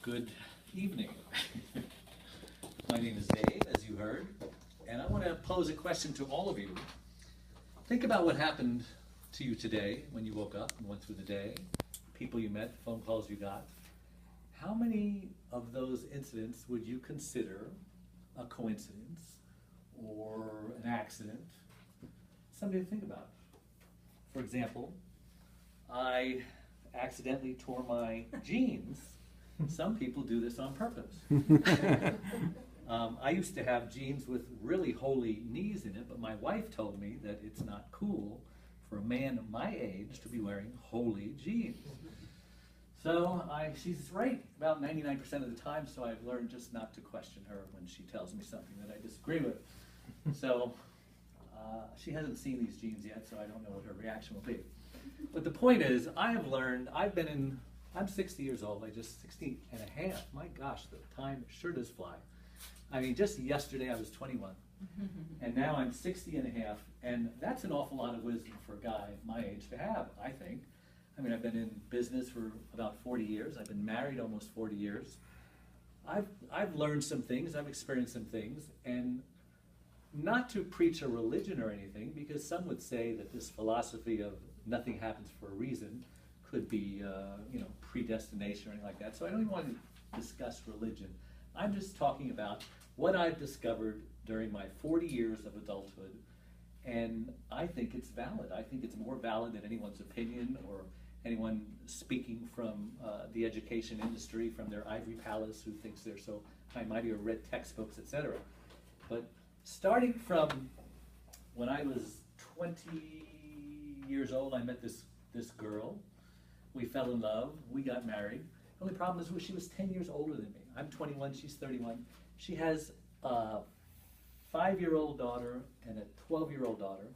Good evening. My name is Dave, as you heard, and I want to pose a question to all of you. Think about what happened to you today when you woke up and went through the day, people you met, phone calls you got. How many of those incidents would you consider a coincidence or an accident? Something to think about. For example, I accidentally tore my jeans. Some people do this on purpose. I used to have jeans with really holy knees in it, but my wife told me that it's not cool for a man my age to be wearing holy jeans. So she's right about 99% of the time, so I've learned just not to question her when she tells me something that I disagree with. So she hasn't seen these jeans yet, so I don't know what her reaction will be. But the point is, I have learned, I'm 60 years old, 60 and a half. My gosh, the time sure does fly. I mean, just yesterday I was 21, and now I'm 60 and a half, and that's an awful lot of wisdom for a guy my age to have, I think. I mean, I've been in business for about 40 years. I've been married almost 40 years. I've learned some things, I've experienced some things, and not to preach a religion or anything, because some would say that this philosophy of nothing happens for a reason could be, predestination or anything like that. So I don't even want to discuss religion. I'm just talking about what I've discovered during my 40 years of adulthood, and I think it's valid. I think it's more valid than anyone's opinion or anyone speaking from the education industry, from their ivory palace, who thinks they're so high mighty or read textbooks, etc. But starting from when I was 20 years old, I met this girl. We fell in love. We got married. The only problem is she was 10 years older than me. I'm 21. She's 31. She has a 5-year-old daughter and a 12-year-old daughter.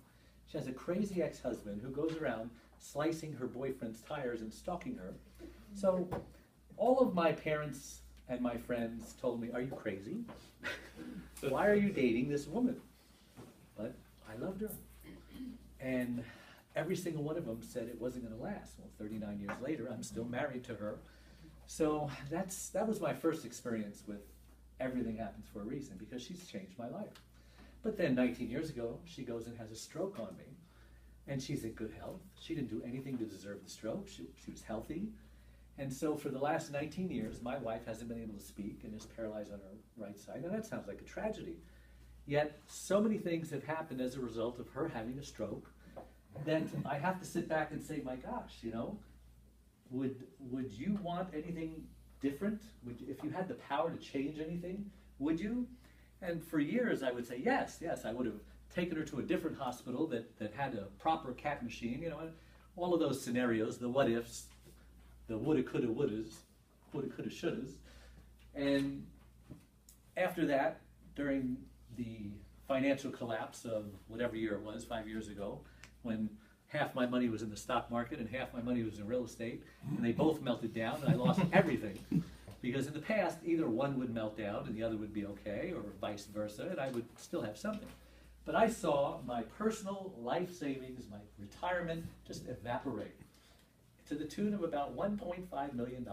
She has a crazy ex-husband who goes around slicing her boyfriend's tires and stalking her. So all of my parents and my friends told me, "Are you crazy? Why are you dating this woman?" But I loved her. And every single one of them said it wasn't going to last. Well, 39 years later, I'm still married to her. So that was my first experience with everything happens for a reason, because she's changed my life. But then 19 years ago, she goes and has a stroke on me. And she's in good health. She didn't do anything to deserve the stroke. She was healthy. And so for the last 19 years, my wife hasn't been able to speak and is paralyzed on her right side. Now that sounds like a tragedy. Yet so many things have happened as a result of her having a stroke that I have to sit back and say, my gosh, would you want anything different? If you had the power to change anything, would you? And for years I would say, yes, I would have taken her to a different hospital that had a proper CAT machine, and all of those scenarios, the what ifs, the woulda, coulda, wouldas, woulda, coulda, shouldas. And after that, during the financial collapse of whatever year it was, 5 years ago, when half my money was in the stock market and half my money was in real estate, and they both melted down, and I lost everything. Because in the past, either one would melt down and the other would be okay, or vice versa, and I would still have something. But I saw my personal life savings, my retirement, just evaporate to the tune of about $1.5 million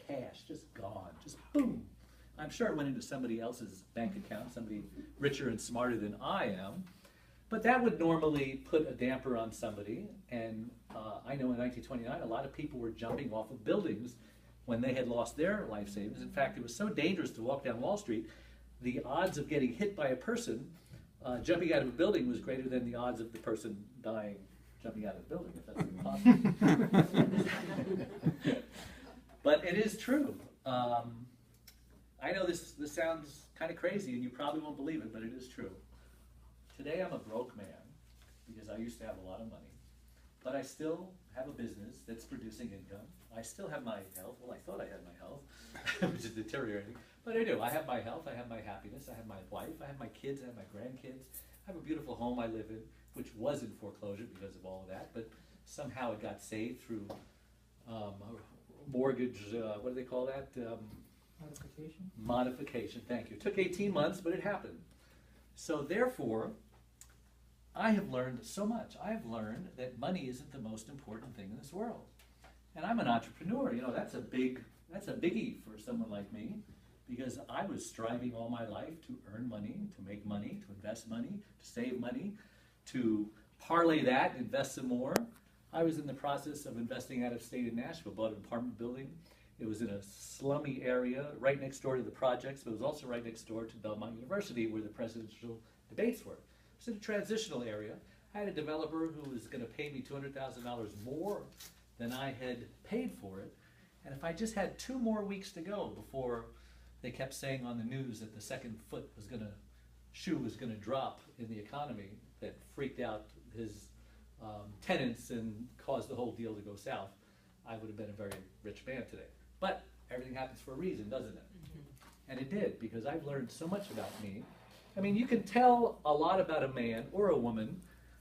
cash, just gone, just boom. I'm sure it went into somebody else's bank account, somebody richer and smarter than I am. But that would normally put a damper on somebody, and I know in 1929 a lot of people were jumping off of buildings when they had lost their life savings. In fact, it was so dangerous to walk down Wall Street, the odds of getting hit by a person jumping out of a building was greater than the odds of the person dying jumping out of the building, if that's even possible. But it is true. I know this sounds kind of crazy, and you probably won't believe it, but it is true. Today I'm a broke man because I used to have a lot of money, but I still have a business that's producing income. I still have my health. Well, I thought I had my health, which is deteriorating, but I do. I have my health, I have my happiness, I have my wife, I have my kids, I have my grandkids. I have a beautiful home I live in, which was in foreclosure because of all of that, but somehow it got saved through mortgage, what do they call that? Modification? Modification, thank you. It took 18 months, but it happened. So therefore, I have learned so much. I have learned that money isn't the most important thing in this world. And I'm an entrepreneur. That's a big That's a biggie for someone like me, because I was striving all my life to earn money, to make money, to invest money, to save money, to parlay that, invest some more. I was in the process of investing out of state in Nashville, bought an apartment building. It was in a slummy area, right next door to the projects, but it was also right next door to Belmont University, where the presidential debates were. It was in a transitional area. I had a developer who was going to pay me $200,000 more than I had paid for it. And if I just had 2 more weeks to go before they kept saying on the news that the second shoe was going to drop in the economy, that freaked out his tenants and caused the whole deal to go south, I would have been a very rich man today. But everything happens for a reason, doesn't it? And it did, because I've learned so much about me. I mean, you can tell a lot about a man or a woman,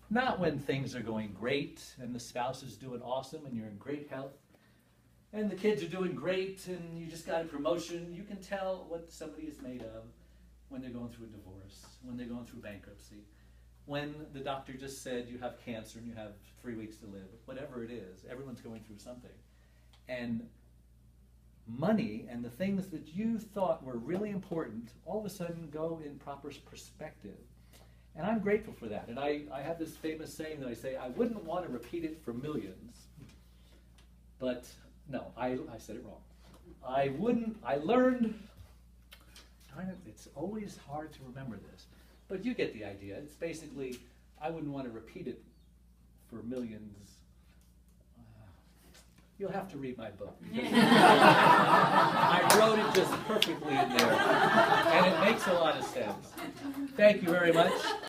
not when things are going great and the spouse is doing awesome and you're in great health and the kids are doing great and you just got a promotion. You can tell what somebody is made of when they're going through a divorce, when they're going through bankruptcy, when the doctor just said you have cancer and you have 3 weeks to live, whatever it is. Everyone's going through something. And money and the things that you thought were really important all of a sudden go in proper perspective. And I'm grateful for that. And I have this famous saying that I say, I wouldn't want to repeat it for millions. But no, I said it wrong. I learned, darn it, it's always hard to remember this. But you get the idea. It's basically, I wouldn't want to repeat it for millions. You'll have to read my book. I wrote it just perfectly in there. And it makes a lot of sense. Thank you very much.